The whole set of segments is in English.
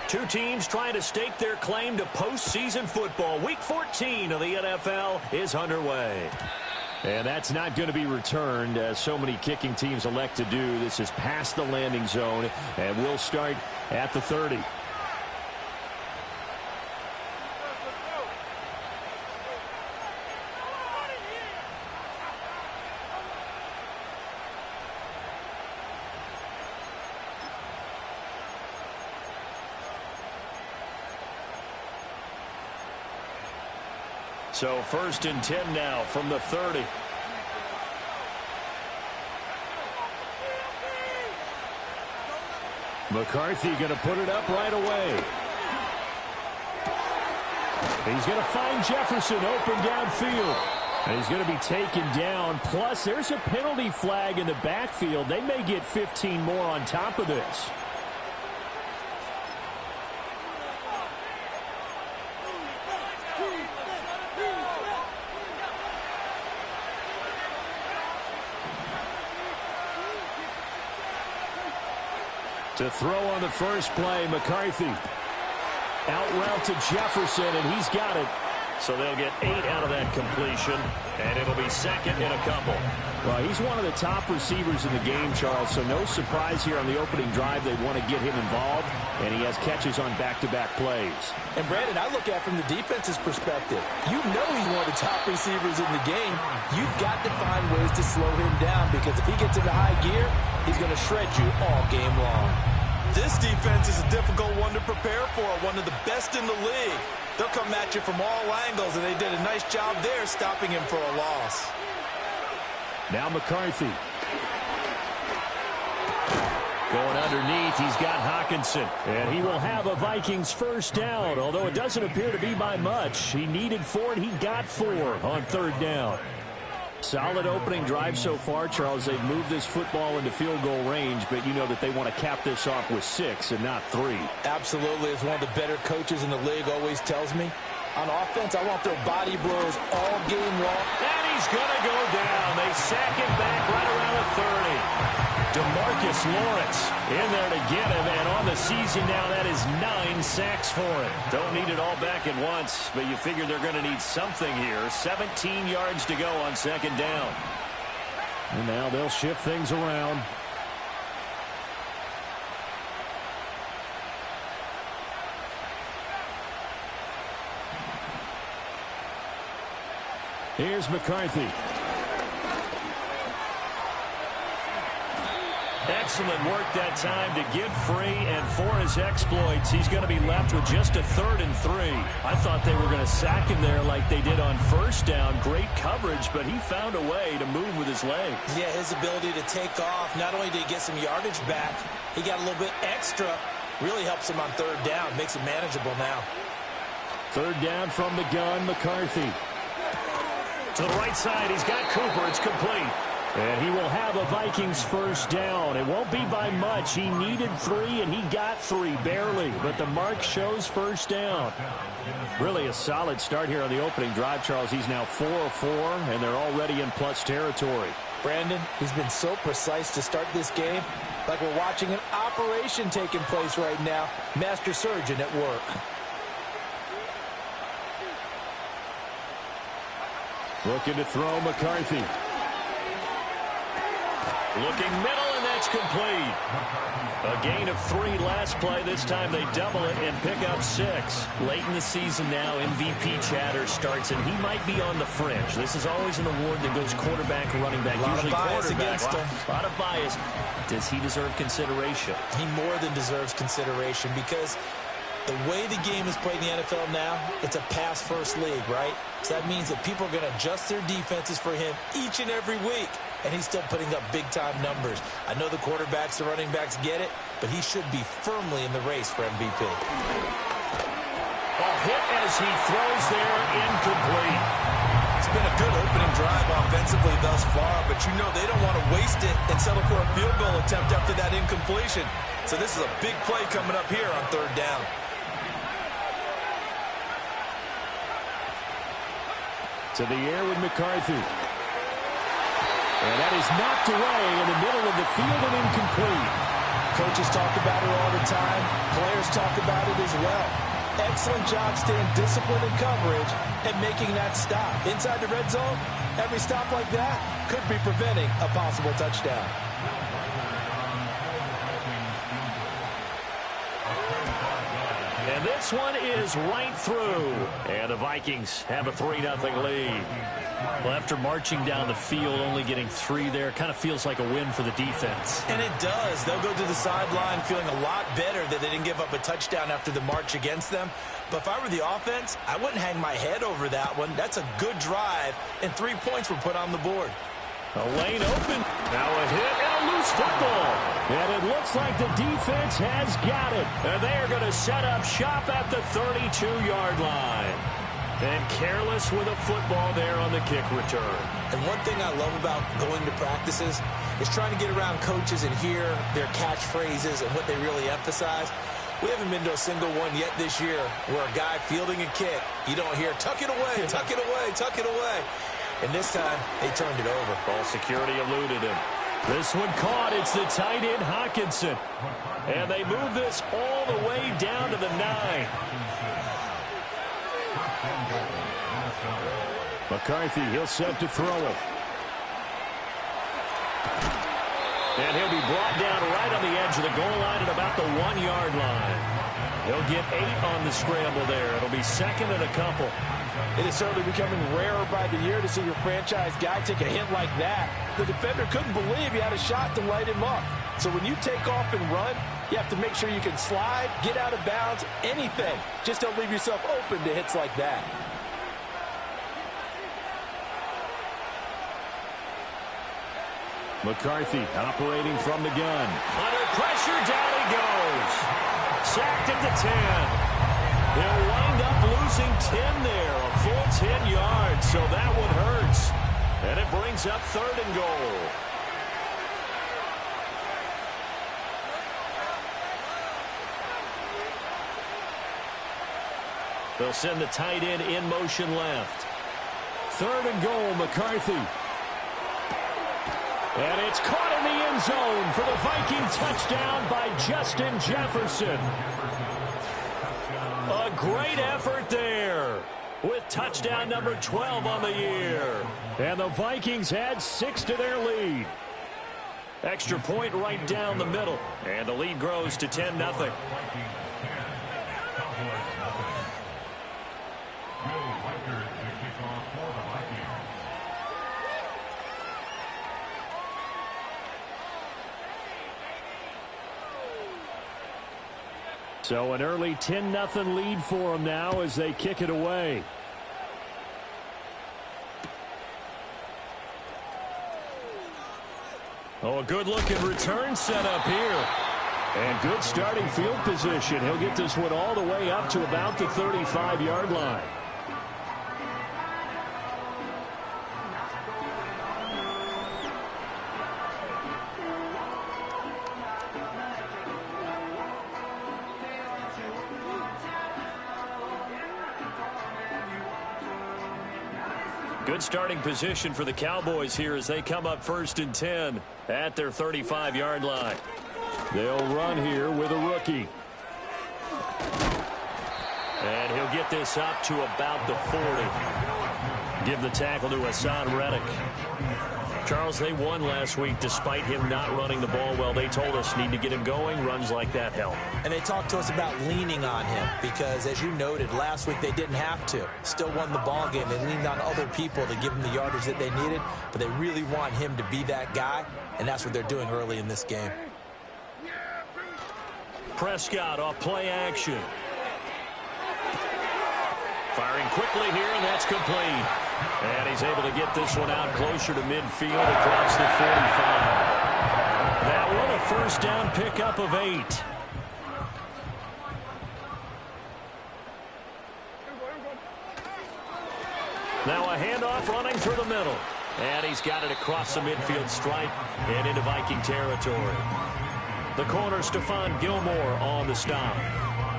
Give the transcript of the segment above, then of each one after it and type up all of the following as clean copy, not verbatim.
Two teams trying to stake their claim to postseason football. Week 14 of the NFL is underway. And that's not going to be returned, as so many kicking teams elect to do. This is past the landing zone, and we'll start at the 30. So 1st and 10 now from the 30. McCarthy going to put it up right away. He's going to find Jefferson open downfield. And he's going to be taken down. Plus, there's a penalty flag in the backfield. They may get 15 more on top of this. To throw on the first play, McCarthy. Out route to Jefferson, and he's got it. So they'll get 8 out of that completion, and it'll be second in a couple. Well, he's one of the top receivers in the game, Charles, so no surprise here on the opening drive. They want to get him involved, and he has catches on back-to-back plays. And, Brandon, I look at it from the defense's perspective. You know he's one of the top receivers in the game. You've got to find ways to slow him down, because if he gets into high gear, he's going to shred you all game long. This defense is a difficult one to prepare for, one of the best in the league. They'll come at you from all angles, and they did a nice job there stopping him for a loss. Now McCarthy. Going underneath, he's got Hockenson. And he will have a Vikings first down, although it doesn't appear to be by much. He needed 4, and he got 4 on 3rd down. Solid opening drive so far, Charles. They've moved this football into field goal range, but you know that they want to cap this off with 6 and not 3. Absolutely. As one of the better coaches in the league always tells me, on offense, I want their body blows all game long. And he's going to go down. They sack him back right around the 30. DeMarcus Lawrence in there to get him, and on the season now, that is 9 sacks for him. Don't need it all back at once, but you figure they're going to need something here. 17 yards to go on 2nd down. And now they'll shift things around. Here's McCarthy. Excellent work that time to get free, and for his exploits, he's going to be left with just a 3rd and 3. I thought they were going to sack him there like they did on 1st down. Great coverage, but he found a way to move with his legs. Yeah, his ability to take off, not only did he get some yardage back, he got a little bit extra. Really helps him on 3rd down, makes it manageable now. 3rd down from the gun, McCarthy. To the right side, he's got Cooper. It's complete. And he will have a Vikings first down. It won't be by much. He needed 3, and he got 3, barely. But the mark shows first down. Really a solid start here on the opening drive, Charles. He's now 4 of 4, and they're already in plus territory. Brandon, he's been so precise to start this game. Like we're watching an operation taking place right now. Master surgeon at work. Looking to throw, McCarthy. Looking middle, and that's complete. A gain of 3 last play. This time they double it and pick up 6. Late in the season now, MVP chatter starts, and he might be on the fringe. This is always an award that goes quarterback, running back, usually quarterback. A lot of bias. Does he deserve consideration? He more than deserves consideration, because the way the game is played in the NFL now, it's a pass-first league, right? So that means that people are going to adjust their defenses for him each and every week, and he's still putting up big-time numbers. I know the quarterbacks, the running backs get it, but he should be firmly in the race for MVP. A hit as he throws there, incomplete. It's been a good opening drive offensively thus far, but you know they don't want to waste it and settle for a field goal attempt after that incompletion. So this is a big play coming up here on 3rd down. To the air with McCarthy. And that is knocked away in the middle of the field and incomplete. Coaches talk about it all the time. Players talk about it as well. Excellent job staying disciplined in coverage and making that stop. Inside the red zone, every stop like that could be preventing a possible touchdown. And this one is right through. And the Vikings have a 3-0 lead. Well, after marching down the field, only getting 3 there, kind of feels like a win for the defense. And it does. They'll go to the sideline feeling a lot better that they didn't give up a touchdown after the march against them. But if I were the offense, I wouldn't hang my head over that one. That's a good drive, and 3 points were put on the board. A lane open. Now a hit and a loose football. And it looks like the defense has got it. And they are going to set up shop at the 32-yard line. And careless with a football there on the kick return. And one thing I love about going to practices is trying to get around coaches and hear their catchphrases and what they really emphasize. We haven't been to a single one yet this year where a guy fielding a kick, you don't hear, tuck it away, tuck it away, tuck it away. And this time, they turned it over. Ball security eluded him. This one caught. It's the tight end, Hockenson. And they move this all the way down to the 9. McCarthy, he'll set to throw it. And he'll be brought down right on the edge of the goal line at about the 1-yard line. He'll get 8 on the scramble there. It'll be second and a couple. It is certainly becoming rarer by the year to see your franchise guy take a hit like that. The defender couldn't believe he had a shot to light him up. So when you take off and run, you have to make sure you can slide, get out of bounds, anything. Just don't leave yourself open to hits like that. McCarthy operating from the gun. Under pressure, down he goes. Sacked at the 10. They'll wind up losing 10 there, a full 10 yards, so that one hurts. And it brings up 3rd and goal. They'll send the tight end in motion left. 3rd and goal, McCarthy. And it's caught in the end zone for the Viking touchdown by Justin Jefferson. A great effort there with touchdown number 12 on the year. And the Vikings add 6 to their lead. Extra point right down the middle. And the lead grows to 10-0. So an early 10-0 lead for them now as they kick it away. Oh, a good-looking return set up here. And good starting field position. He'll get this one all the way up to about the 35-yard line. Good starting position for the Cowboys here as they come up 1st and 10 at their 35-yard line. They'll run here with a rookie. And he'll get this up to about the 40. Give the tackle to Hassan Reddick. Charles, they won last week despite him not running the ball well. They told us need to get him going. Runs like that help. And they talked to us about leaning on him because, as you noted, last week they didn't have to. Still won the ball game. They leaned on other people to give them the yardage that they needed, but they really want him to be that guy, and that's what they're doing early in this game. Prescott off play action. Firing quickly here, and that's complete. And he's able to get this one out closer to midfield across the 45. That one a first down pickup of 8. Now a handoff running through the middle. And he's got it across the midfield stripe and into Viking territory. The corner, Stephon Gilmore, on the stop.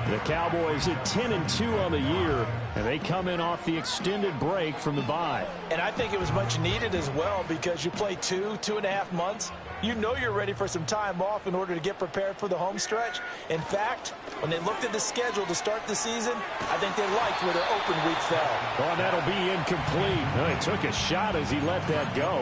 The Cowboys at 10-2 on the year, and they come in off the extended break from the bye. And I think it was much needed as well because you play 2.5 months. You know you're ready for some time off in order to get prepared for the home stretch. In fact, when they looked at the schedule to start the season, I think they liked where their open week fell. Oh, that'll be incomplete. Oh, he took a shot as he let that go.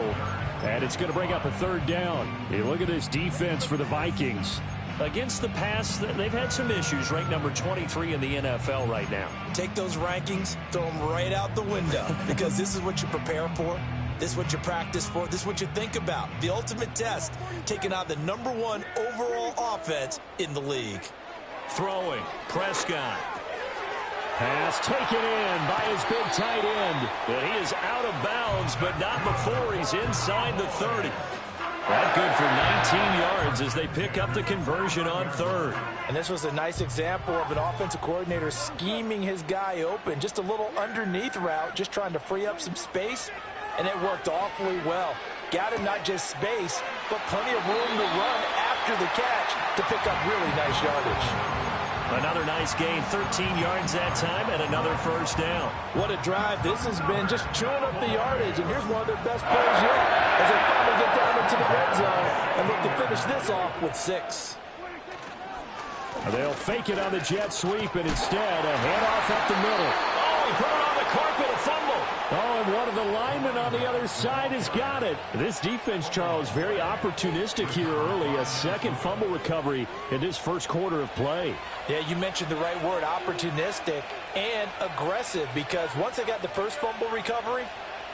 And it's going to bring up a third down. Hey, look at this defense for the Vikings. Against the pass, they've had some issues. Ranked number 23 in the NFL right now. Take those rankings, throw them right out the window because this is what you prepare for. This is what you practice for. This is what you think about. The ultimate test, taking out the #1 overall offense in the league. Throwing, Prescott. Pass taken in by his big tight end. And he is out of bounds, but not before he's inside the 30. That good for 19 yards as they pick up the conversion on third. And this was a nice example of an offensive coordinator scheming his guy open. Just a little underneath route, just trying to free up some space. And it worked awfully well. Got him not just space, but plenty of room to run after the catch to pick up really nice yardage. Another nice gain, 13 yards that time, and another first down. What a drive this has been, just chewing up the yardage. And here's one of their best plays yet as they finally get down into the red zone and look to finish this off with 6. They'll fake it on the jet sweep, and instead a handoff up the middle. Oh, he put it on the carpet, a fumble. Oh, and one of the linemen on the other side has got it. This defense, Charles, very opportunistic here early. A second fumble recovery in this first quarter of play. Yeah, you mentioned the right word, opportunistic and aggressive, because once they got the first fumble recovery,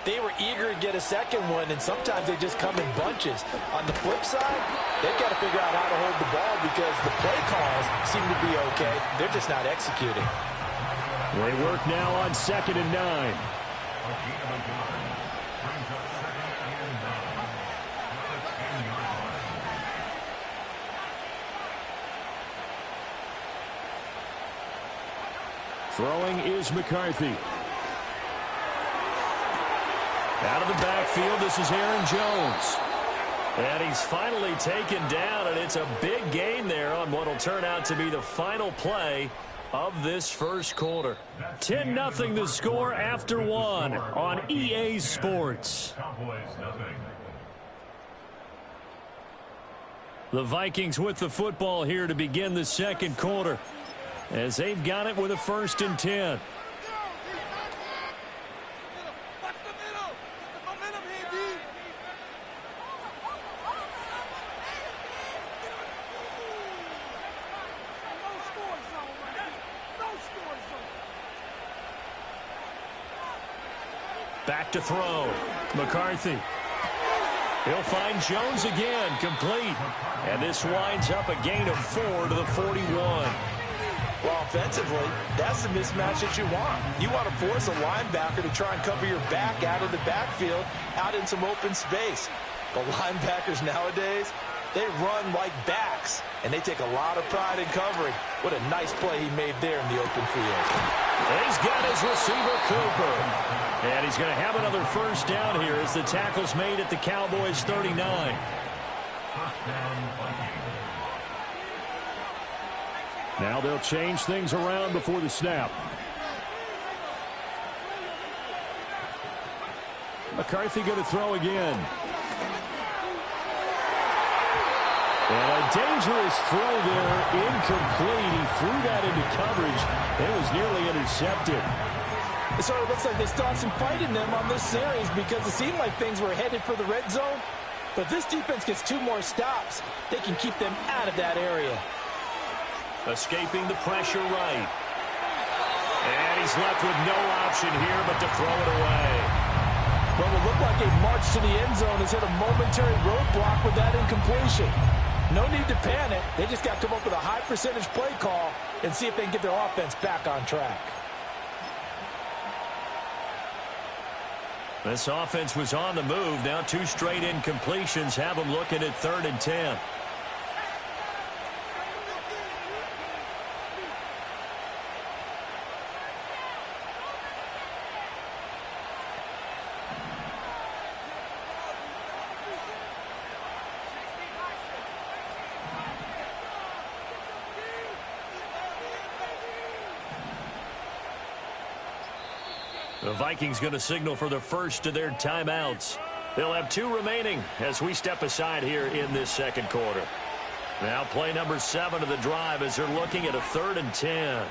they were eager to get a second one, and sometimes they just come in bunches. On the flip side, they've got to figure out how to hold the ball because the play calls seem to be okay. They're just not executing. They work now on 2nd and 9. Throwing is McCarthy. Out of the backfield, this is Aaron Jones. And he's finally taken down, and it's a big gain there on what will turn out to be the final play of this first quarter. 10-0 the score after 1 on EA Sports. The Vikings with the football here to begin the second quarter, as they've got it with a 1st and 10. Back to throw. McCarthy. He'll find Jones again, complete. And this winds up a gain of 4 to the 41. Well, offensively, that's the mismatch that you want. You want to force a linebacker to try and cover your back out of the backfield, out in some open space. The linebackers nowadays, they run like backs, and they take a lot of pride in covering. What a nice play he made there in the open field. And he's got his receiver, Cooper. And he's going to have another first down here as the tackle's made at the Cowboys' 39. Now they'll change things around before the snap. McCarthy going to throw again. And a dangerous throw there, incomplete. He threw that into coverage. It was nearly intercepted. It sort of looks like they still have some fight in them on this series because it seemed like things were headed for the red zone. But if this defense gets 2 more stops, they can keep them out of that area. Escaping the pressure right. And he's left with no option here but to throw it away. Well, it looked like a march to the end zone has hit a momentary roadblock with that incompletion. No need to panic. They just got to come up with a high percentage play call and see if they can get their offense back on track. This offense was on the move. Now 2 straight incompletions have them looking at 3rd and 10. The Vikings going to signal for the first of their timeouts. They'll have 2 remaining as we step aside here in this second quarter. Now play number 7 of the drive as they're looking at a 3rd and 10.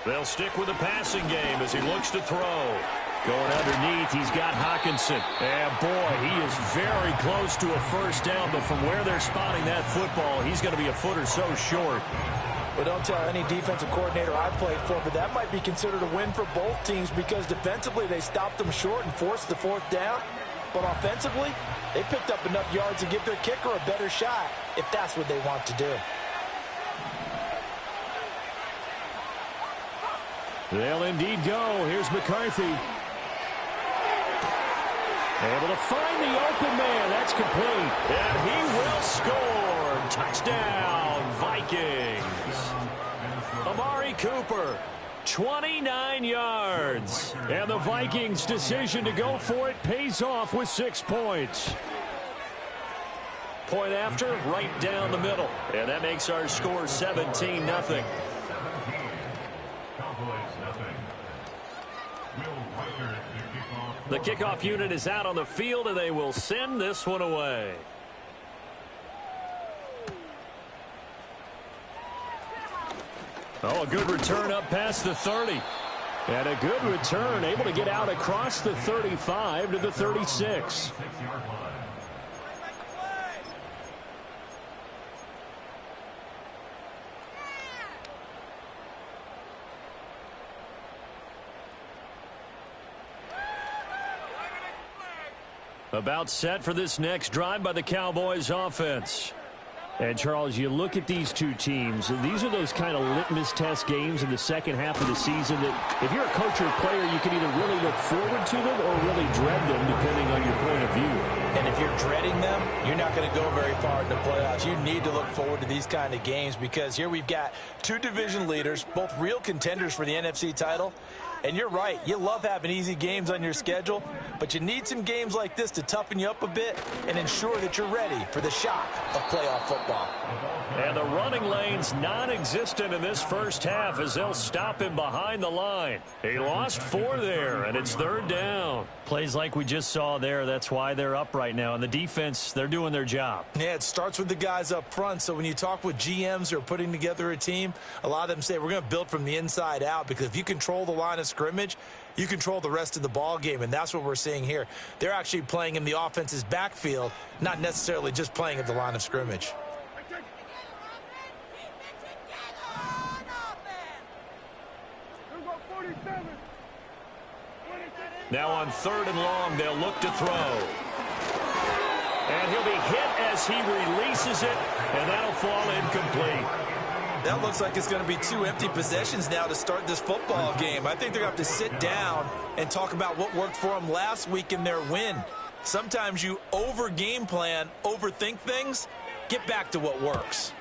They'll stick with the passing game as he looks to throw. Going underneath, he's got Hockenson. And boy, he is very close to a first down, but from where they're spotting that football, he's going to be a foot or so short. Well, don't tell any defensive coordinator I played for, but that might be considered a win for both teams because defensively they stopped them short and forced the 4th down. But offensively, they picked up enough yards to give their kicker a better shot if that's what they want to do. They'll indeed go. Here's McCarthy. Able to find the open man. That's complete. And he will score. Touchdown, Vikings. Amari Cooper, 29 yards. And the Vikings' decision to go for it pays off with 6 points. Point after, right down the middle. And that makes our score 17-0. The kickoff unit is out on the field, and they will send this one away. Oh, a good return up past the 30. And a good return, able to get out across the 35 to the 36. About set for this next drive by the Cowboys offense. And, Charles, you look at these two teams, and these are those kind of litmus test games in the second half of the season that if you're a coach or a player, you can either really look forward to them or really dread them, depending on your point of view. And if you're dreading them, you're not going to go very far in the playoffs. You need to look forward to these kind of games because here we've got 2 division leaders, both real contenders for the NFC title. And you're right, you love having easy games on your schedule, but you need some games like this to toughen you up a bit and ensure that you're ready for the shock of playoff football. And the running lane's non-existent in this first half as they'll stop him behind the line. He lost 4 there, and it's 3rd down. Plays like we just saw there, that's why they're up right now. And the defense, they're doing their job. Yeah, it starts with the guys up front. So when you talk with GMs who are putting together a team, a lot of them say we're going to build from the inside out because if you control the line of scrimmage, you control the rest of the ball game, and that's what we're seeing here. They're actually playing in the offense's backfield, not necessarily just playing at the line of scrimmage. Now on 3rd and long, they'll look to throw. And he'll be hit as he releases it, and that'll fall incomplete. That looks like it's going to be 2 empty possessions now to start this football game. I think they're going to have to sit down and talk about what worked for them last week in their win. Sometimes you over-game plan, overthink things, get back to what works.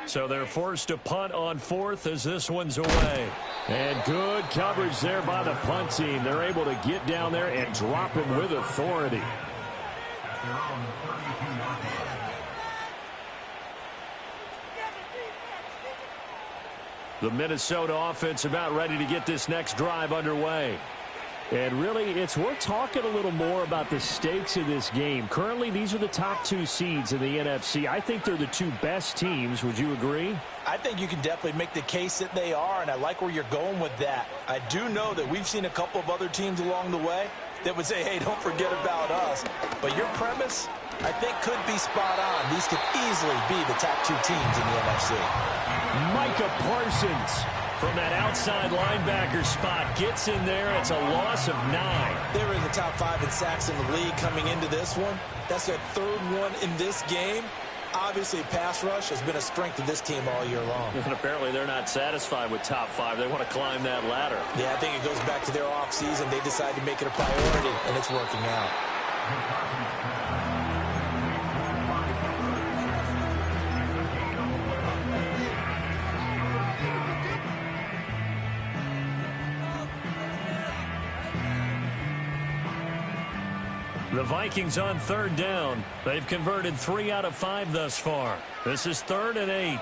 So they're forced to punt on 4th as this one's away. And good coverage there by the punt team. They're able to get down there and drop him with authority. The Minnesota offense about ready to get this next drive underway. And really, it's worth talking a little more about the stakes of this game. Currently, these are the top 2 seeds in the NFC. I think they're the 2 best teams. Would you agree? I think you can definitely make the case that they are, and I like where you're going with that. I do know that we've seen a couple of other teams along the way that would say, hey, don't forget about us. But your premise, I think, could be spot on. These could easily be the top 2 teams in the NFC. Micah Parsons from that outside linebacker spot gets in there. It's a loss of 9. They were in the top 5 in sacks in the league coming into this one. That's their 3rd one in this game. Obviously, pass rush has been a strength of this team all year long. And apparently they're not satisfied with top 5. They want to climb that ladder. Yeah, I think it goes back to their offseason. They decided to make it a priority, and it's working out. The Vikings on third down. They've converted 3 out of 5 thus far. This is 3rd and 8.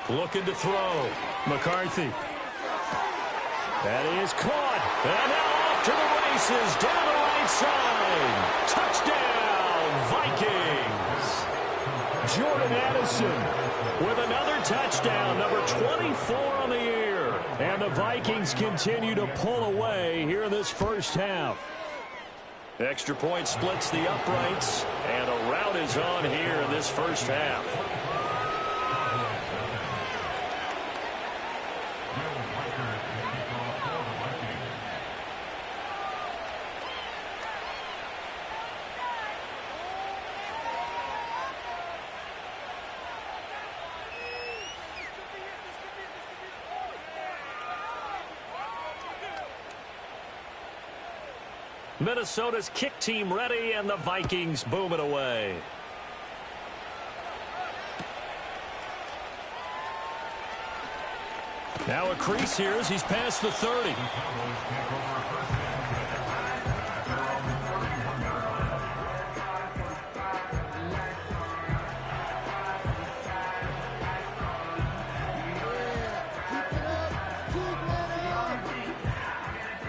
Looking to throw. McCarthy. That is caught. And now off to the races. Down the right side. Touchdown, Vikings. Jordan Addison with another touchdown. Number 24 on the year. And the Vikings continue to pull away here in this first half. Extra point splits the uprights. And a rout is on here in this first half. Minnesota's kick team ready, and the Vikings boom it away. Now a crease here as he's past the 30.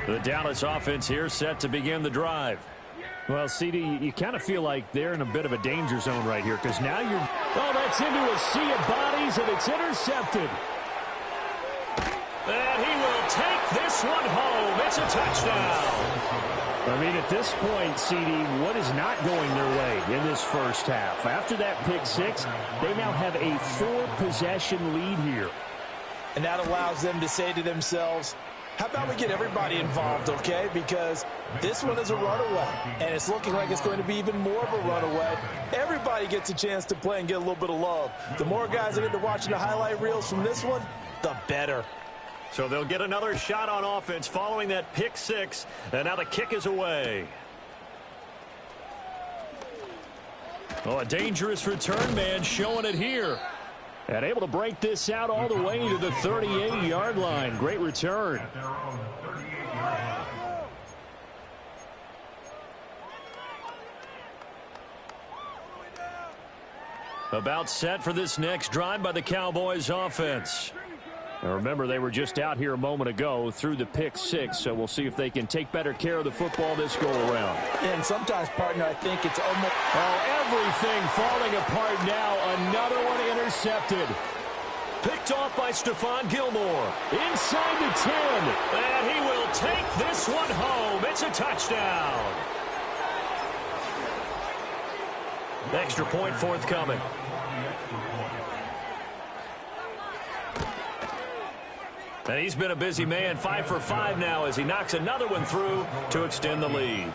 The Dallas offense here set to begin the drive. Well, CD, you kind of feel like they're in a bit of a danger zone right here because now you're... Oh, that's into a sea of bodies, and it's intercepted. And he will take this one home. It's a touchdown. I mean, at this point, CD, what is not going their way in this first half? After that pick six, they now have a 4-possession lead here. And that allows them to say to themselves, how about we get everybody involved, okay? Because this one is a runaway, and it's looking like it's going to be even more of a runaway. Everybody gets a chance to play and get a little bit of love. The more guys that get to watching the highlight reels from this one, the better. So they'll get another shot on offense following that pick six, and now the kick is away. Oh, a dangerous return man showing it here. And able to break this out all the way to the 38-yard line. Great return. About set for this next drive by the Cowboys offense. Now remember, they were just out here a moment ago through the pick six, so we'll see if they can take better care of the football this go-around. And sometimes, partner, I think it's almost... Oh, everything falling apart now. Another one intercepted. Picked off by Stephon Gilmore. Inside the 10. And he will take this one home. It's a touchdown. Extra point forthcoming. And he's been a busy man, 5 for 5 now as he knocks another one through to extend the lead.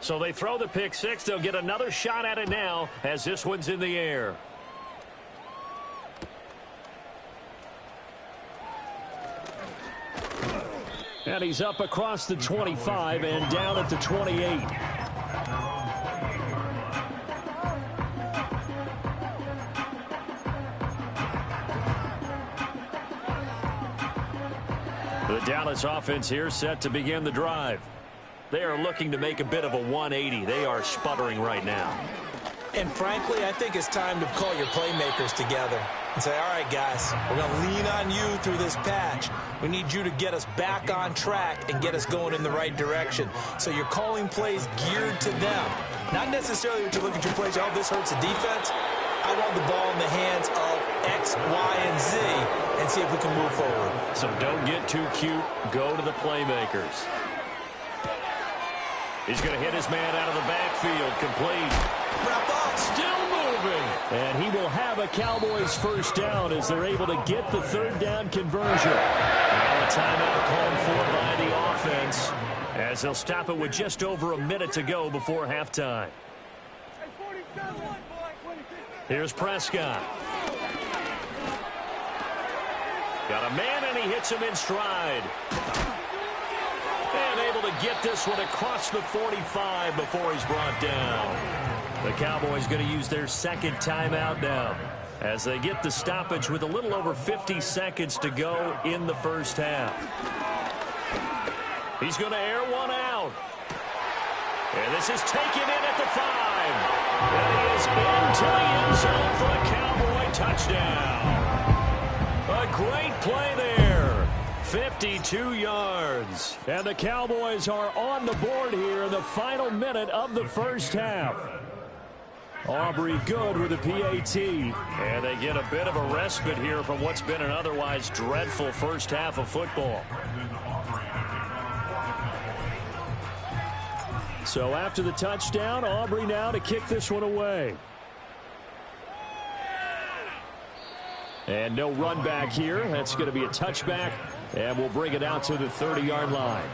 So they throw the pick six. They'll get another shot at it now as this one's in the air. And he's up across the 25 and down at the 28. The Dallas offense here set to begin the drive. They are looking to make a bit of a 180. They are sputtering right now. And frankly, I think it's time to call your playmakers together and say, all right, guys, we're going to lean on you through this patch. We need you to get us back on track and get us going in the right direction. So you're calling plays geared to them. Not necessarily that you look at your plays, oh, this hurts the defense. I want the ball in the hands of X, Y, and Z and see if we can move forward. So don't get too cute. Go to the playmakers. He's going to hit his man out of the backfield. Complete. Wrap up. Still moving. And he will have a Cowboys first down as they're able to get the third down conversion. Now a timeout called for by the offense as they'll stop it with just over a minute to go before halftime. Here's Prescott. Got a man, and he hits him in stride. to get this one across the 45 before he's brought down. The Cowboys going to use their second timeout now as they get the stoppage with a little over 50 seconds to go in the first half. He's going to air one out. And this is taken in at the 5. And he is into the end zone for a Cowboy touchdown. A great play there. 52 yards. And the Cowboys are on the board here in the final minute of the first half. Aubrey good with a PAT. And they get a bit of a respite here from what's been an otherwise dreadful first half of football. So after the touchdown, Aubrey now to kick this one away. And no run back here. That's going to be a touchback. And we'll bring it out to the 30-yard line.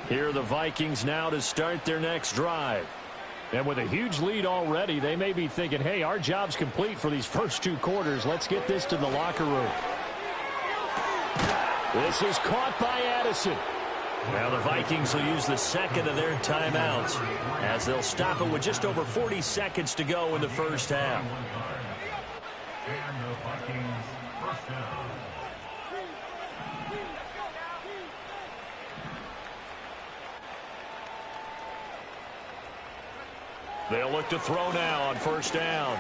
Here are the Vikings now to start their next drive. And with a huge lead already, they may be thinking, hey, our job's complete for these first 2 quarters. Let's get this to the locker room. This is caught by Addison. Now the Vikings will use the second of their timeouts as they'll stop it with just over 40 seconds to go in the first half. They'll look to throw now on first down.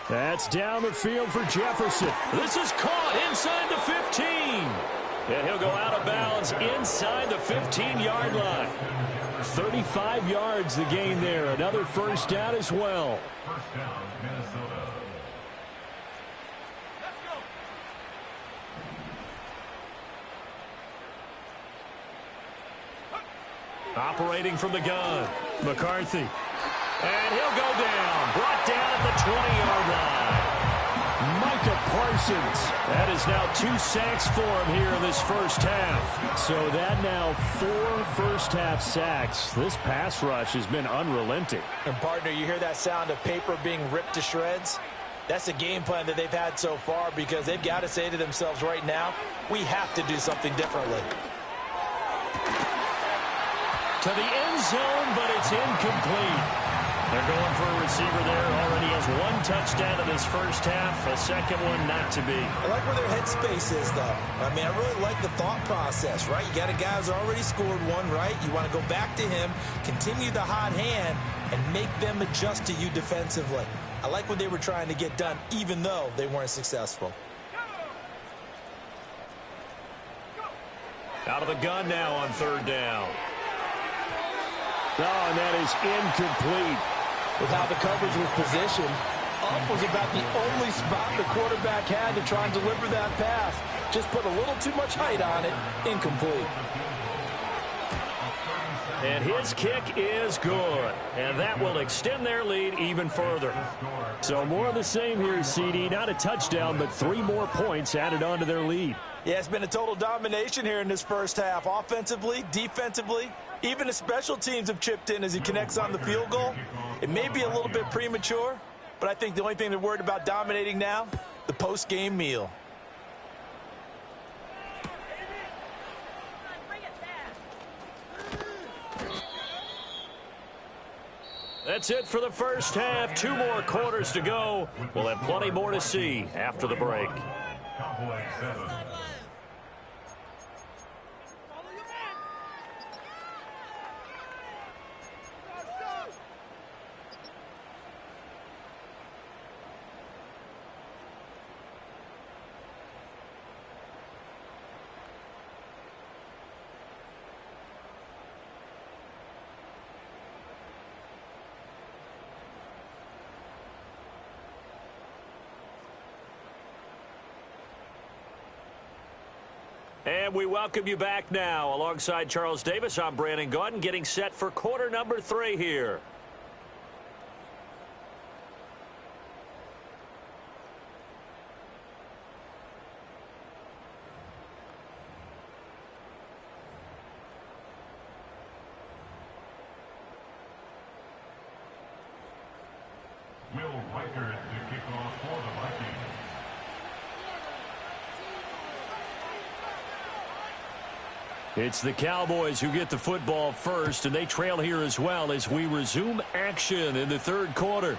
That's down the field for Jefferson. This is caught inside the 15. And he'll go out of bounds inside the 15-yard line. 35 yards the gain there. Another first down as well. Operating from the gun, McCarthy. And he'll go down. Brought down at the 20-yard line. Micah Parsons. That is now 2 sacks for him here in this first half. So that now 4 first-half sacks. This pass rush has been unrelenting. And, partner, you hear that sound of paper being ripped to shreds? That's a game plan that they've had so far because they've got to say to themselves right now, we have to do something differently. To the end zone, but it's incomplete. They're going for a receiver there. Already has 1 touchdown in this first half. A second one not to be. I like where their headspace is, though. I mean, I really like the thought process, right? You got a guy who's already scored 1, right? You want to go back to him, continue the hot hand, and make them adjust to you defensively. I like what they were trying to get done, even though they weren't successful. Out of the gun now on third down. Oh, and that is incomplete. With how the coverage was positioned, up was about the only spot the quarterback had to try and deliver that pass. Just put a little too much height on it. Incomplete. And his kick is good. And that will extend their lead even further. So more of the same here, CD. Not a touchdown, but 3 more points added on to their lead. Yeah, it's been a total domination here in this first half. Offensively, defensively, even the special teams have chipped in as he connects on the field goal. It may be a little bit premature, but I think the only thing they're worried about dominating now, the post-game meal. That's it for the first half. 2 more quarters to go. We'll have plenty more to see after the break. And we welcome you back now. Alongside Charles Davis, I'm Brandon Gaudin, getting set for quarter number 3 here. It's the Cowboys who get the football first, and they trail here as well as we resume action in the third quarter.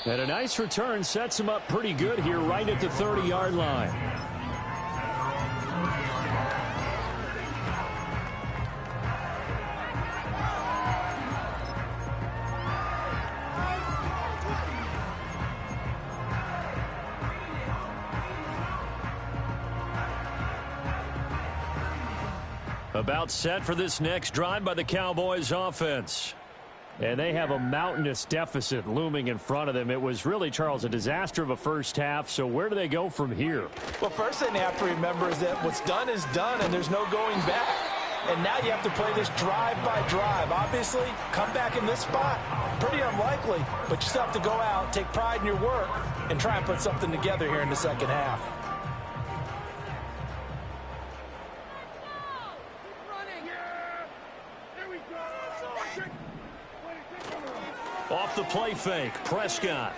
And a nice return sets them up pretty good here right at the 30-yard line. About set for this next drive by the Cowboys offense. And they have a mountainous deficit looming in front of them. It was really, Charles, a disaster of a first half. So where do they go from here? Well, first thing they have to remember is that what's done is done, and there's no going back. And now you have to play this drive by drive. Obviously, come back in this spot, pretty unlikely. But you still have to go out, take pride in your work, and try and put something together here in the second half. Off the play fake, Prescott.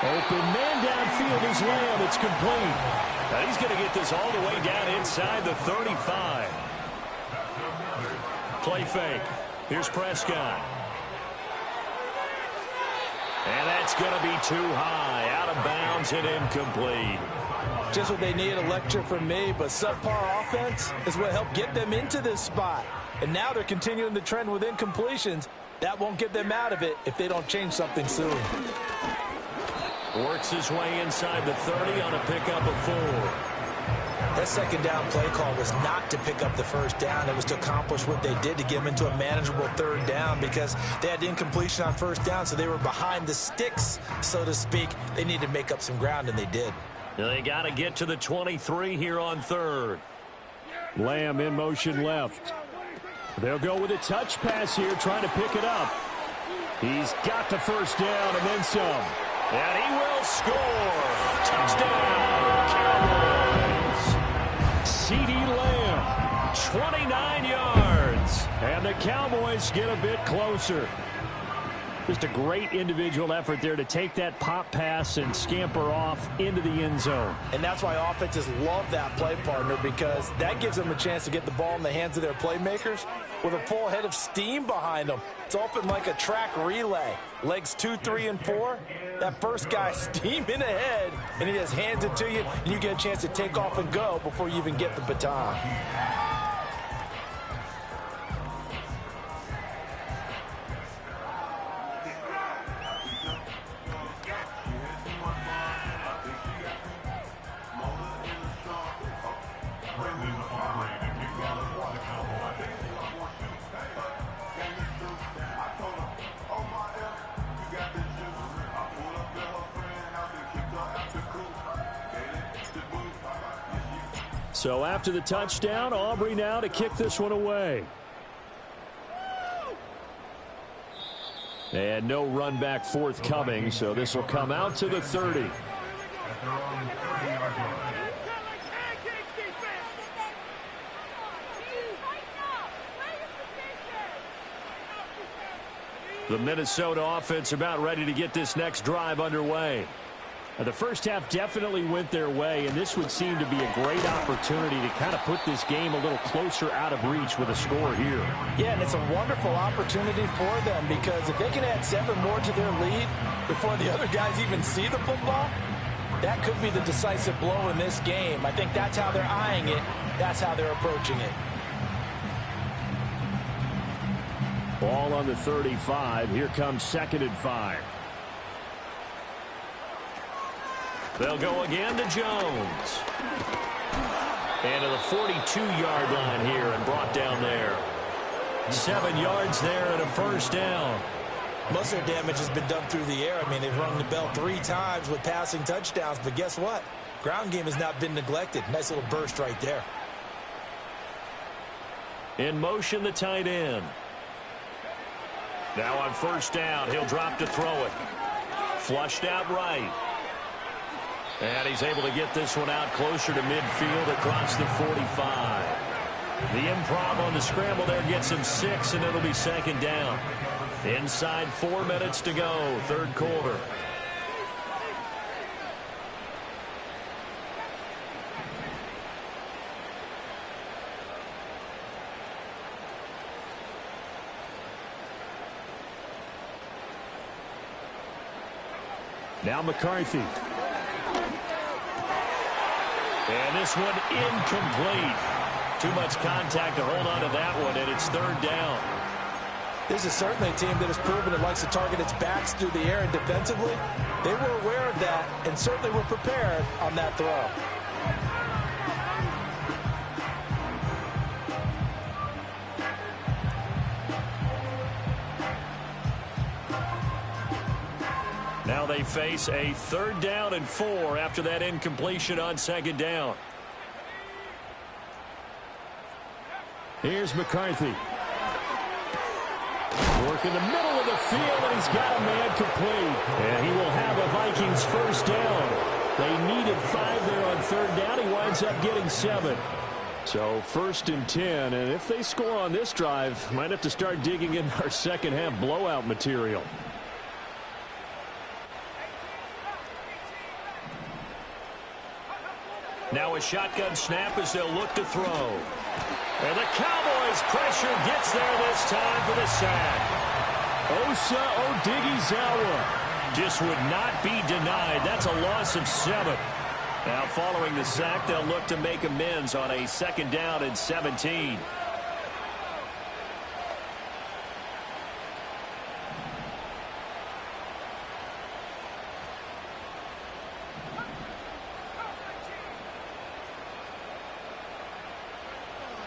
Open man downfield is Lamb. It's complete. Now he's going to get this all the way down inside the 35. Play fake. Here's Prescott. And that's going to be too high. Out of bounds and incomplete. Just what they need, a lecture from me, but subpar offense is what helped get them into this spot. And now they're continuing the trend with incompletions. That won't get them out of it if they don't change something soon. Works his way inside the 30 on a pickup of 4. That second down play call was not to pick up the first down. It was to accomplish what they did to get them into a manageable third down because they had incompletion on first down, so they were behind the sticks, so to speak. They needed to make up some ground, and they did. They got to get to the 23 here on third. Lamb in motion left. They'll go with a touch pass here, trying to pick it up. He's got the first down and then some. And he will score. Touchdown, Cowboys. CeeDee Lamb, 29 yards. And the Cowboys get a bit closer. Just a great individual effort there to take that pop pass and scamper off into the end zone. And that's why offenses love that play partner, because that gives them a chance to get the ball in the hands of their playmakers with a full head of steam behind them. It's open like a track relay. Legs 2, 3, and 4. That first guy steaming ahead, and he just hands it to you, and you get a chance to take off and go before you even get the baton. So after the touchdown, Aubrey now to kick this one away. And no run back forthcoming, so this will come out to the 30. The Minnesota offense about ready to get this next drive underway. The first half definitely went their way, and this would seem to be a great opportunity to kind of put this game a little closer out of reach with a score here. Yeah, and it's a wonderful opportunity for them, because if they can add 7 more to their lead before the other guys even see the football, that could be the decisive blow in this game. I think that's how they're eyeing it. That's how they're approaching it. Ball on the 35. Here comes 2nd and 5. They'll go again to Jones. And to the 42-yard line here and brought down there. 7 yards there and a first down. Most of their damage has been done through the air. I mean, they've rung the bell 3 times with passing touchdowns, but guess what? Ground game has not been neglected. Nice little burst right there. In motion, the tight end. Now on first down, he'll drop to throw it. Flushed out right. And he's able to get this one out closer to midfield across the 45. The improv on the scramble there gets him 6, and it'll be second down. Inside 4 minutes to go, third quarter. Now McCarthy. And this one incomplete. Too much contact to hold on to that one, and it's third down. This is certainly a team that has proven it likes to target its backs through the air, and defensively, they were aware of that and certainly were prepared on that throw. Now they face a 3rd down and 4 after that incompletion on 2nd down. Here's McCarthy. Work in the middle of the field, and he's got a man complete. And he will have a Vikings 1st down. They needed 5 there on 3rd down. He winds up getting 7. So 1st and 10, and if they score on this drive, might have to start digging in our second half blowout material. Now a shotgun snap as they'll look to throw. And the Cowboys pressure gets there this time for the sack. Osa Odighizuwa just would not be denied. That's a loss of 7. Now following the sack, they'll look to make amends on a 2nd down and 17.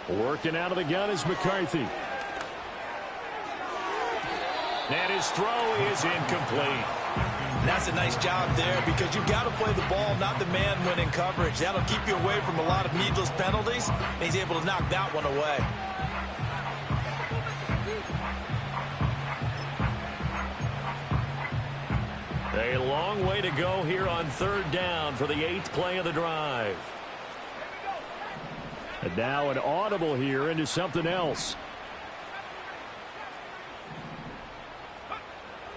Working out of the gun is McCarthy. And his throw is incomplete. That's a nice job there because you've got to play the ball, not the man when in coverage. That'll keep you away from a lot of needless penalties, and he's able to knock that one away. A long way to go here on 3rd down for the 8th play of the drive. And now an audible here into something else.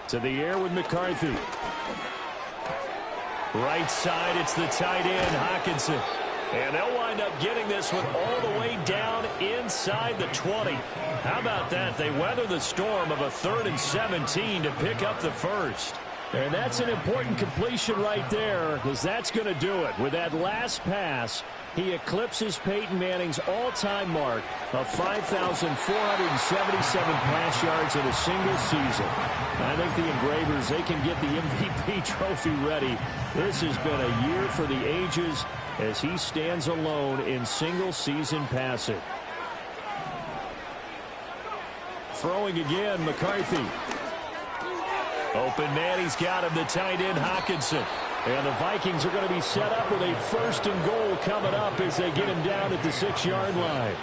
To the air with McCarthy. Right side, it's the tight end, Hockenson. And they'll wind up getting this one all the way down inside the 20. How about that? They weather the storm of a 3rd and 17 to pick up the 1st. And that's an important completion right there, because that's going to do it. With that last pass, he eclipses Peyton Manning's all-time mark of 5,477 pass yards in a single season. I think the Engravers, they can get the MVP trophy ready. This has been a year for the ages as he stands alone in single-season passing. Throwing again, McCarthy. Open man, he's got him, the tight end, Hockenson. And the Vikings are going to be set up with a 1st and goal coming up as they get him down at the 6-yard line.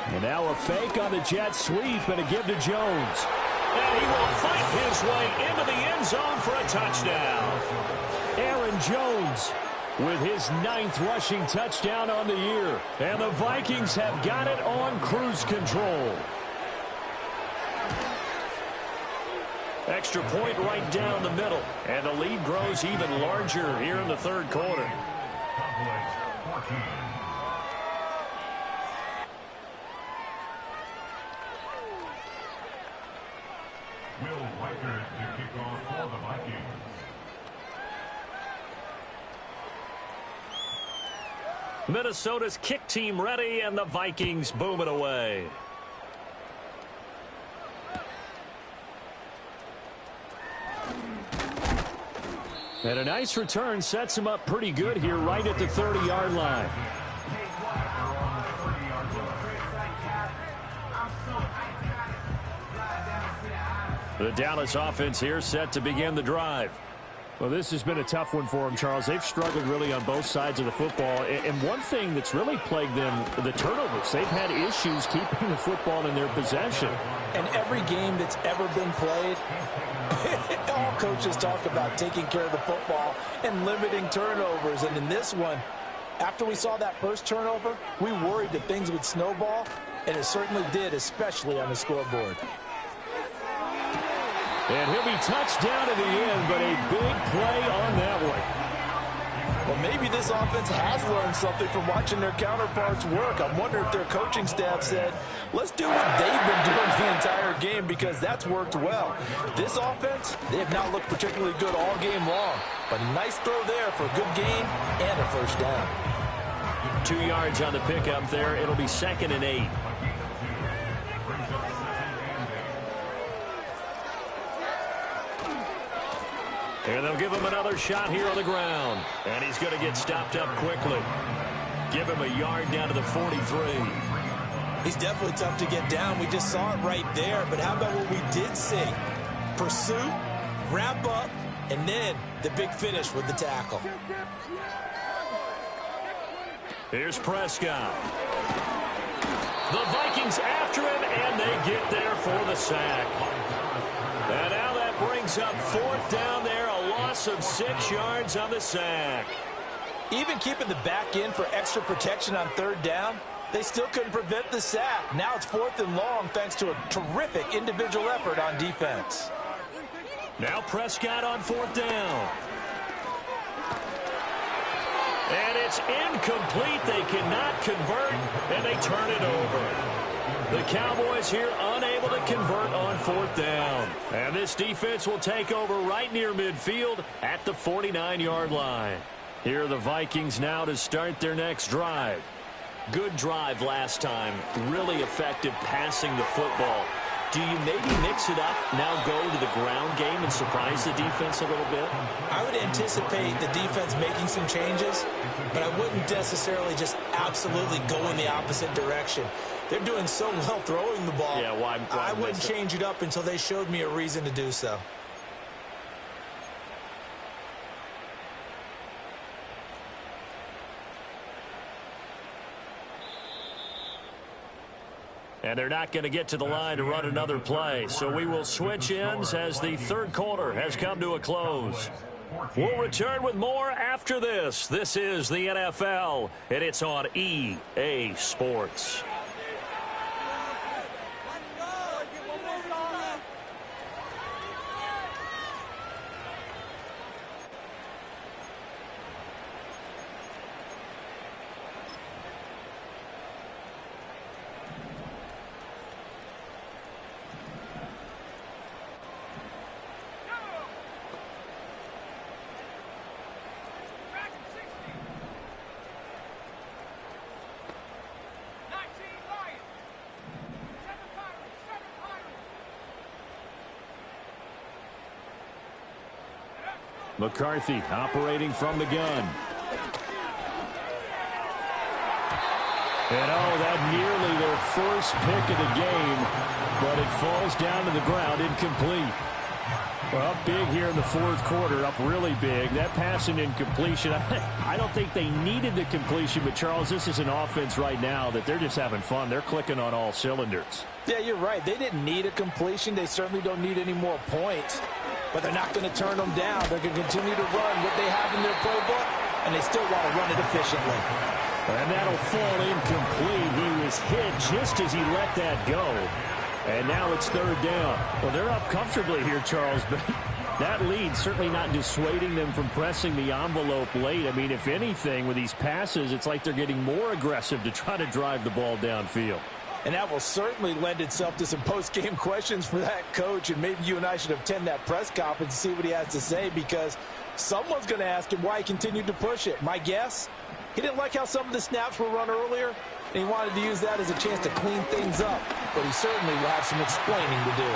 And now a fake on the jet sweep and a give to Jones. And he will fight his way into the end zone for a touchdown. Aaron Jones with his 9th rushing touchdown on the year. And the Vikings have got it on cruise control. Extra point right down the middle. And the lead grows even larger here in the 3rd quarter. Minnesota's kick team ready, and the Vikings boom it away. And a nice return sets him up pretty good here right at the 30-yard line. The Dallas offense here set to begin the drive. Well, this has been a tough one for them, Charles. They've struggled really on both sides of the football. And one thing that's really plagued them, the turnovers. They've had issues keeping the football in their possession. And every game that's ever been played, all coaches talk about taking care of the football and limiting turnovers. And in this one, after we saw that first turnover, we worried that things would snowball, and it certainly did, especially on the scoreboard. And he'll be touched down at the end, but a big play on that one. Well, maybe this offense has learned something from watching their counterparts work. I wonder if their coaching staff said, let's do what they've been doing the entire game, because that's worked well. This offense, they have not looked particularly good all game long, but a nice throw there for a good gain and a first down. 2 yards on the pickup there. It'll be 2nd and 8. And they'll give him another shot here on the ground. And he's going to get stopped up quickly. Give him a yard down to the 43. He's definitely tough to get down. We just saw it right there. But how about what we did see? Pursuit, wrap up, and then the big finish with the tackle. Here's Prescott. The Vikings after him, and they get there for the sack. And now that brings up 4th down there, a loss of 6 yards on the sack. Even keeping the back in for extra protection on 3rd down, they still couldn't prevent the sack. Now it's 4th and long thanks to a terrific individual effort on defense. Now Prescott on 4th down. And it's incomplete. They cannot convert, and they turn it over. The Cowboys here unable to convert on 4th down. And this defense will take over right near midfield at the 49-yard line. Here are the Vikings now to start their next drive. Good drive last time. Really effective passing the football. Do you maybe mix it up, now go to the ground game and surprise the defense a little bit? I would anticipate the defense making some changes, but I wouldn't necessarily just absolutely go in the opposite direction. They're doing so well throwing the ball. Yeah, why I wouldn't change it up until they showed me a reason to do so. And they're not going to get to the line to run another play. So we will switch ends as the 3rd quarter has come to a close. We'll return with more after this. This is the NFL, and it's on EA Sports. McCarthy operating from the gun. And that nearly their first pick of the game, but it falls down to the ground incomplete. Well, up big here in the 4th quarter, up really big. That pass and incompletion, I don't think they needed the completion, but Charles, this is an offense right now that they're just having fun. They're clicking on all cylinders. Yeah, you're right. They didn't need a completion. They certainly don't need any more points. But they're not going to turn them down. They're going to continue to run what they have in their playbook, and they still want to run it efficiently. And that'll fall incomplete. He was hit just as he let that go. And now it's 3rd down. Well, they're up comfortably here, Charles, but that lead certainly not dissuading them from pressing the envelope late. I mean, if anything, with these passes, it's like they're getting more aggressive to try to drive the ball downfield. And that will certainly lend itself to some post-game questions for that coach. And maybe you and I should attend that press conference and see what he has to say, because someone's going to ask him why he continued to push it. My guess, he didn't like how some of the snaps were run earlier, and he wanted to use that as a chance to clean things up. But he certainly will have some explaining to do.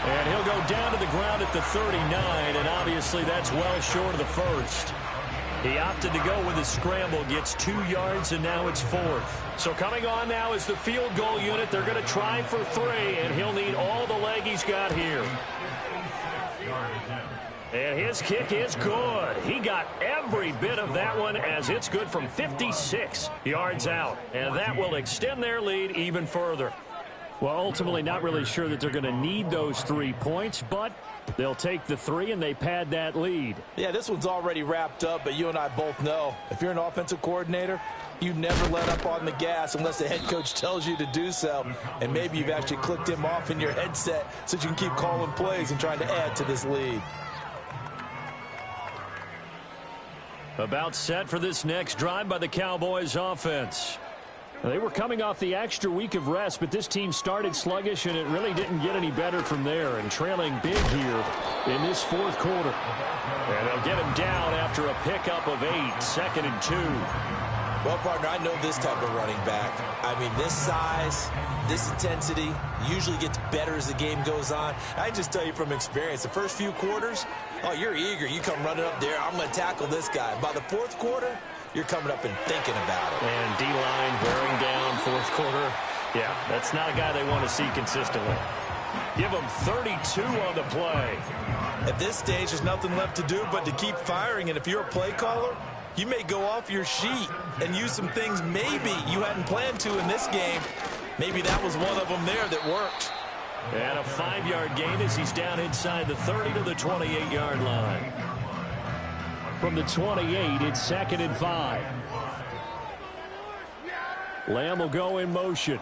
And he'll go down to the ground at the 39, and obviously that's well short of the first. He opted to go with his scramble, gets 2 yards, and now it's 4th. So coming on now is the field goal unit. They're going to try for 3, and he'll need all the leg he's got here. And his kick is good. He got every bit of that one as it's good from 56 yards out. And that will extend their lead even further. Well, ultimately not really sure that they're going to need those 3 points, but they'll take the 3 and they pad that lead. Yeah, this one's already wrapped up, but you and I both know if you're an offensive coordinator, you never let up on the gas unless the head coach tells you to do so. And maybe you've actually clicked him off in your headset so you can keep calling plays and trying to add to this lead. About set for this next drive by the Cowboys offense. They were coming off the extra week of rest, but this team started sluggish, and it really didn't get any better from there. And trailing big here in this fourth quarter. And they'll get him down after a pickup of 8, 2nd and 2. Well, partner, I know this type of running back. I mean, this size, this intensity usually gets better as the game goes on. I just tell you from experience, the first few quarters, oh, you're eager. You come running up there, I'm going to tackle this guy. By the fourth quarter, you're coming up and thinking about it. And D-line wearing down fourth quarter. Yeah, that's not a guy they want to see consistently. Give him 32 on the play. At this stage, there's nothing left to do but to keep firing. And if you're a play caller, you may go off your sheet and use some things maybe you hadn't planned to in this game. Maybe that was one of them there that worked. And a 5-yard gain as he's down inside the 30 to the 28-yard line. From the 28, it's 2nd and 5. Lamb will go in motion.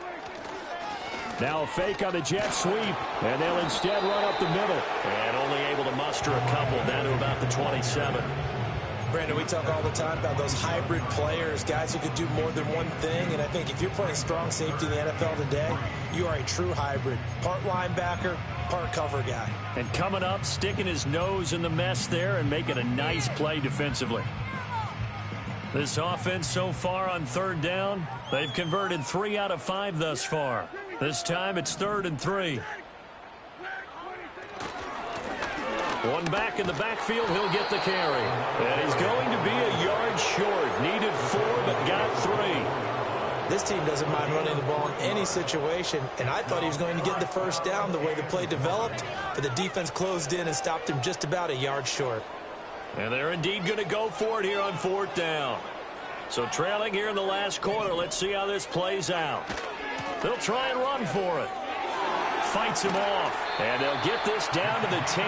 Now a fake on the jet sweep, and they'll instead run up the middle. And only able to muster a couple down to about the 27. Brandon, we talk all the time about those hybrid players, guys who can do more than one thing. And I think if you're playing strong safety in the NFL today, you are a true hybrid. Part linebacker, part cover guy. And coming up, sticking his nose in the mess there and making a nice play defensively. This offense so far on 3rd down, they've converted 3 out of 5 thus far. This time it's 3rd and 3. One back in the backfield, he'll get the carry. And he's going to be a yard short. Needed 4, but got 3. This team doesn't mind running the ball in any situation, and I thought he was going to get the first down the way the play developed, but the defense closed in and stopped him just about a yard short. And they're indeed going to go for it here on 4th down. So trailing here in the last quarter, let's see how this plays out. They'll try and run for it. Fights him off, and they'll get this down to the 10.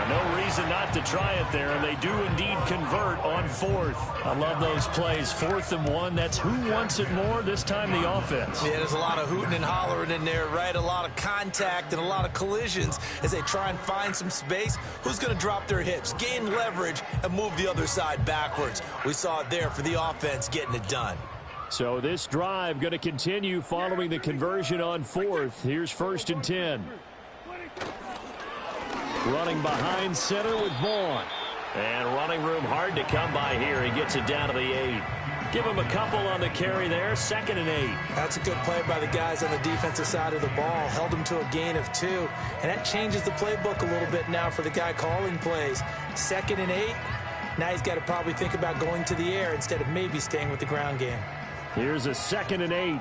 No reason not to try it there, and they do indeed convert on 4th. I love those plays. 4th and 1, that's who wants it more, this time the offense. Yeah, there's a lot of hooting and hollering in there, right? A lot of contact and a lot of collisions as they try and find some space. Who's going to drop their hips, gain leverage, and move the other side backwards? We saw it there for the offense getting it done. So this drive going to continue following the conversion on 4th. Here's 1st and 10. Running behind center with Vaughn. And running room hard to come by here. He gets it down to the 8. Give him a couple on the carry there. 2nd and 8. That's a good play by the guys on the defensive side of the ball. Held him to a gain of 2. And that changes the playbook a little bit now for the guy calling plays. 2nd and 8. Now he's got to probably think about going to the air instead of maybe staying with the ground game. Here's a 2nd and 8.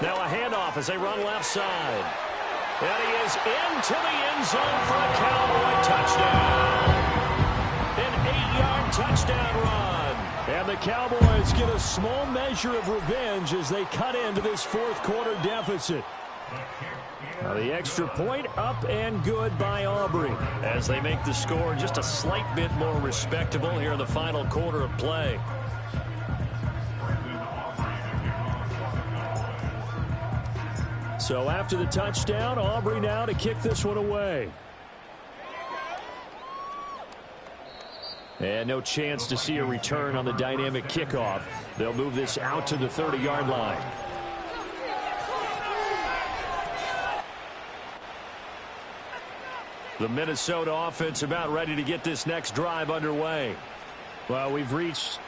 Now a handoff as they run left side. And he is into the end zone for a Cowboy touchdown. An 8-yard touchdown run. And the Cowboys get a small measure of revenge as they cut into this fourth quarter deficit. Now the extra point up and good by Aubrey as they make the score just a slight bit more respectable here in the final quarter of play. So after the touchdown, Aubrey now to kick this one away. And no chance to see a return on the dynamic kickoff. They'll move this out to the 30-yard line. The Minnesota offense about ready to get this next drive underway. Well, we've reached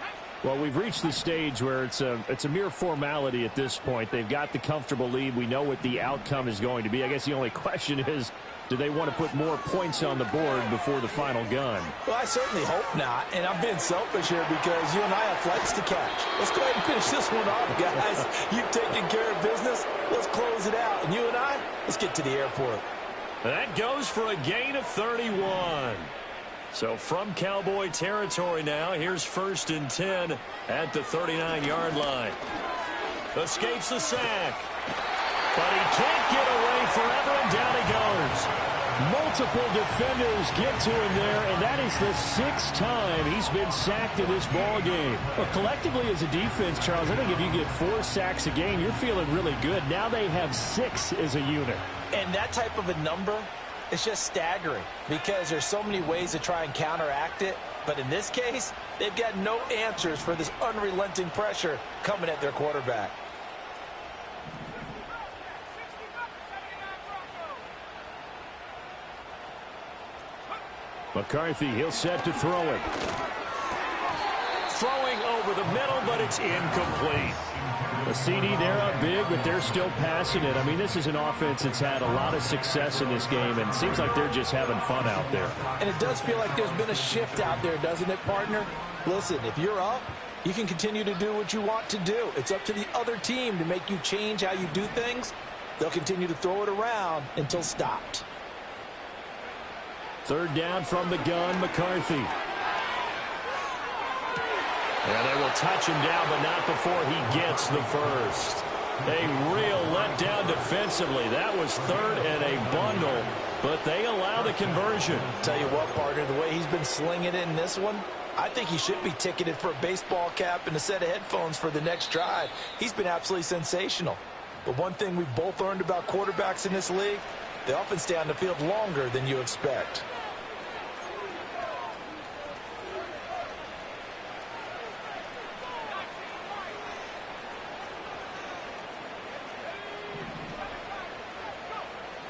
the stage where it's a mere formality at this point. They've got the comfortable lead. We know what the outcome is going to be. I guess the only question is, do they want to put more points on the board before the final gun? Well, I certainly hope not. And I'm being selfish here because you and I have flights to catch. Let's go ahead and finish this one off, guys. You've taken care of business. Let's close it out. And you and I, let's get to the airport. That goes for a gain of 31. So from Cowboy territory now, here's 1st and 10 at the 39-yard line. Escapes the sack. But he can't get away forever, and down he goes. Multiple defenders get to him there, and that is the 6th time he's been sacked in this ball game. Well, collectively as a defense, Charles, I think if you get 4 sacks a game, you're feeling really good. Now they have 6 as a unit. And that type of a number is just staggering because there's so many ways to try and counteract it. But in this case, they've got no answers for this unrelenting pressure coming at their quarterback. McCarthy, he'll set to throw it. Throwing over the middle, but it's incomplete. The CD, they're up big, but they're still passing it. I mean, this is an offense that's had a lot of success in this game, and it seems like they're just having fun out there. And it does feel like there's been a shift out there, doesn't it, partner? Listen, if you're up, you can continue to do what you want to do. It's up to the other team to make you change how you do things. They'll continue to throw it around until stopped. 3rd down from the gun, McCarthy. And they will touch him down, but not before he gets the first. A real letdown defensively. That was 3rd and a bundle, but they allow the conversion. Tell you what, partner, the way he's been slinging it in this one, I think he should be ticketed for a baseball cap and a set of headphones for the next drive. He's been absolutely sensational. But one thing we've both learned about quarterbacks in this league, they often stay on the field longer than you expect.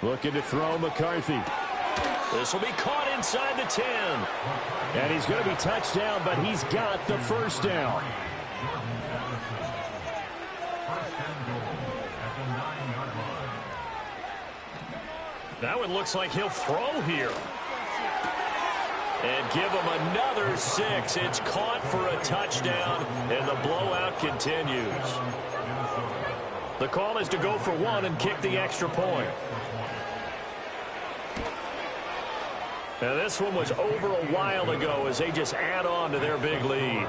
Looking to throw McCarthy. This will be caught inside the 10. And he's going to be touched down, but he's got the 1st down. That one looks like he'll throw here. And give him another 6. It's caught for a touchdown, and the blowout continues. The call is to go for 1 and kick the extra point. Now, this one was over a while ago as they just add on to their big lead.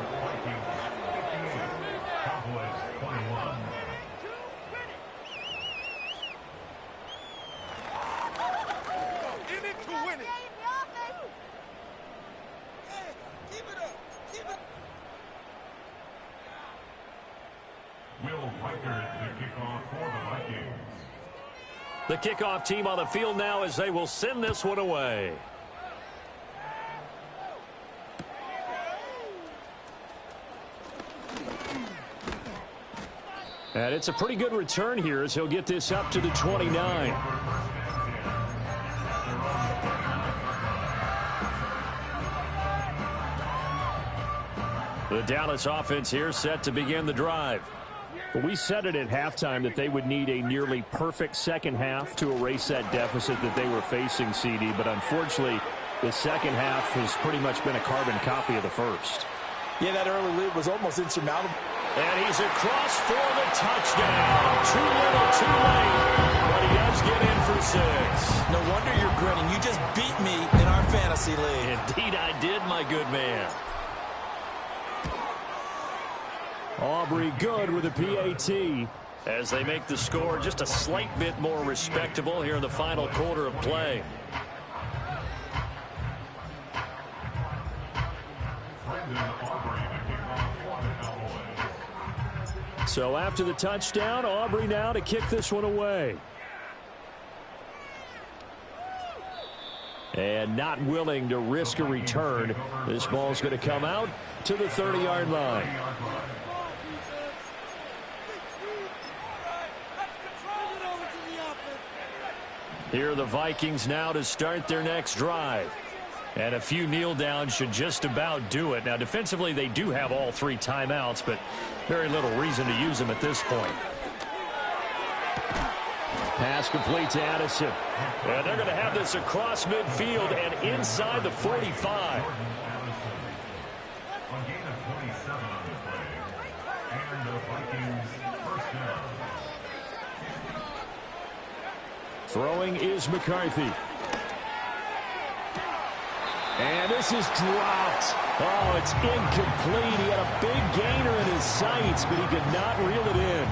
The kickoff team on the field now as they will send this one away. And it's a pretty good return here as he'll get this up to the 29. The Dallas offense here set to begin the drive. But we said it at halftime that they would need a nearly perfect second half to erase that deficit that they were facing, CD. But unfortunately, the second half has pretty much been a carbon copy of the first. Yeah, that early lead was almost insurmountable. And he's across for the touchdown. Too little, too late. But he does get in for 6. No wonder you're grinning. You just beat me in our fantasy league. Indeed I did, my good man. Aubrey good with a PAT as they make the score just a slight bit more respectable here in the final quarter of play. So after the touchdown, Aubrey now to kick this one away. And not willing to risk a return. This ball's going to come out to the 30-yard line. Here are the Vikings now to start their next drive. And a few kneel downs should just about do it. Now, defensively, they do have all 3 timeouts, but very little reason to use them at this point. Pass complete to Addison. And they're going to have this across midfield and inside the 45. Throwing is McCarthy. And this is dropped. Oh, it's incomplete. He had a big gainer in his sights, but he could not reel it in.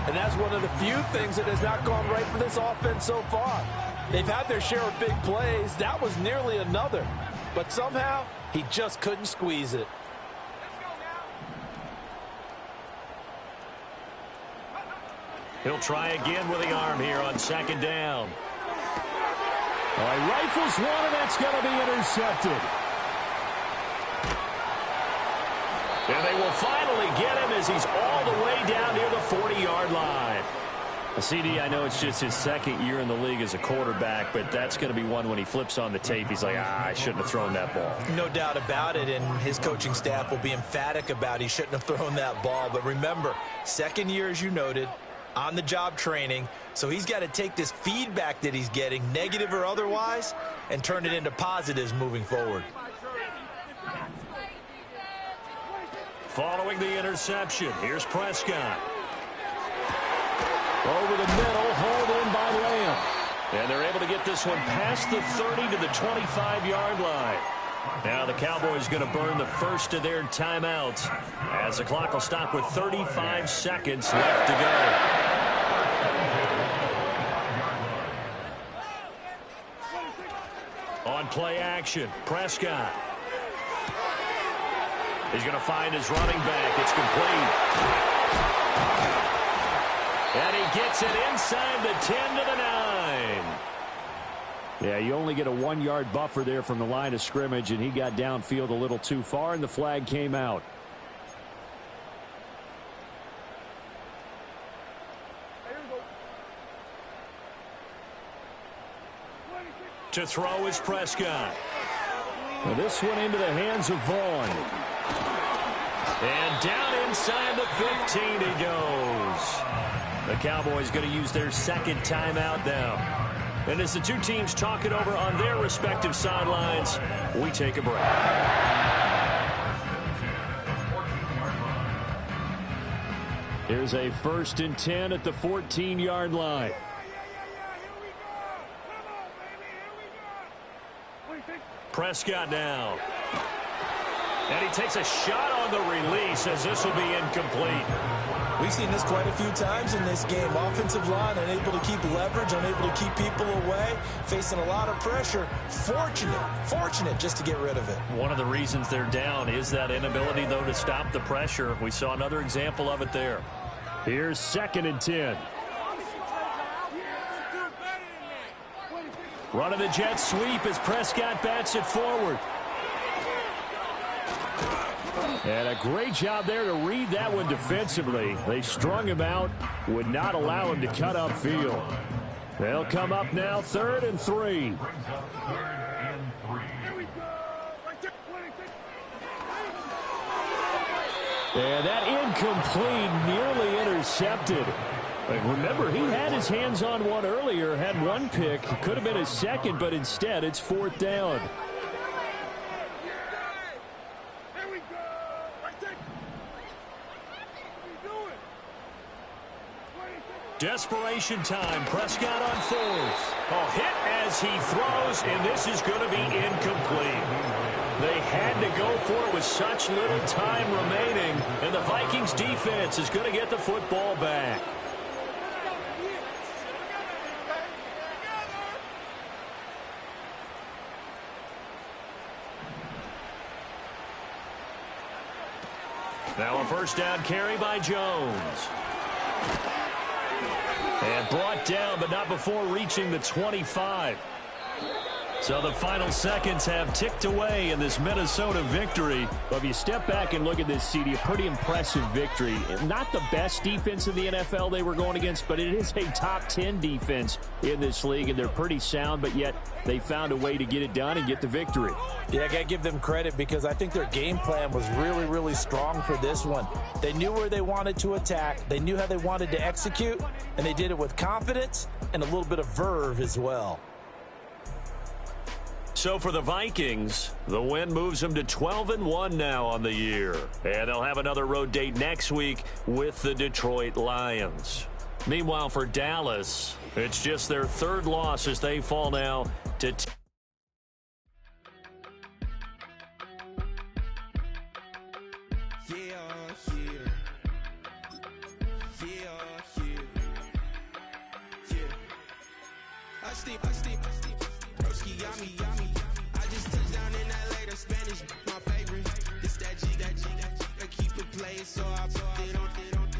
And that's one of the few things that has not gone right for this offense so far. They've had their share of big plays. That was nearly another. But somehow, he just couldn't squeeze it. He'll try again with the arm here on second down. All right, rifles one, and that's going to be intercepted. And they will finally get him as he's all the way down near the 40-yard line. CD, I know it's just his second year in the league as a quarterback, but that's going to be one when he flips on the tape. He's like, I shouldn't have thrown that ball. No doubt about it, and his coaching staff will be emphatic about he shouldn't have thrown that ball. But remember, second year, as you noted, on-the-job training, so he's got to take this feedback that he's getting, negative or otherwise, and turn it into positives moving forward. Following the interception, here's Prescott. Over the middle, hauled in by Lamb. And they're able to get this one past the 30 to the 25-yard line. Now the Cowboys going to burn the first of their timeouts as the clock will stop with 35 seconds left to go. On play action, Prescott. He's going to find his running back. It's complete. And he gets it inside the 10 to the 9. Yeah, you only get a 1-yard buffer there from the line of scrimmage, and he got downfield a little too far, and the flag came out. To throw is Prescott. Well, this one into the hands of Vaughn. And down inside the 15 he goes. The Cowboys going to use their second timeout now. And as the two teams talk it over on their respective sidelines, we take a break. Here's a 1st and 10 at the 14-yard line. Prescott now. And he takes a shot on the release as this will be incomplete. We've seen this quite a few times in this game. Offensive line unable to keep leverage, unable to keep people away, facing a lot of pressure. Fortunate just to get rid of it. One of the reasons they're down is that inability, though, to stop the pressure. We saw another example of it there. Here's 2nd and 10. Running the jet sweep as Prescott bats it forward. And a great job there to read that one defensively. They strung him out, would not allow him to cut upfield. They'll come up now 3rd and 3. And that incomplete, nearly intercepted. Remember, he had his hands on one earlier, had one pick. Could have been his second, but instead it's 4th down. Desperation time. Prescott on 4th. Oh, hit as he throws, and this is going to be incomplete. They had to go for it with such little time remaining, and the Vikings defense is going to get the football back. Now a 1st down carry by Jones. And brought down, but not before reaching the 25. So the final seconds have ticked away in this Minnesota victory. But if you step back and look at this, CD, a pretty impressive victory. Not the best defense in the NFL they were going against, but it is a top 10 defense in this league, and they're pretty sound, but yet they found a way to get it done and get the victory. Yeah, I got to give them credit because I think their game plan was really, really strong for this one. They knew where they wanted to attack. They knew how they wanted to execute, and they did it with confidence and a little bit of verve as well. So for the Vikings, the win moves them to 12-1 now on the year. And they'll have another road date next week with the Detroit Lions. Meanwhile, for Dallas, it's just their 3rd loss as they fall now to Broski, yummy. I just touched down in LA, the Spanish, my favorite. This that G, I keep it playing, so I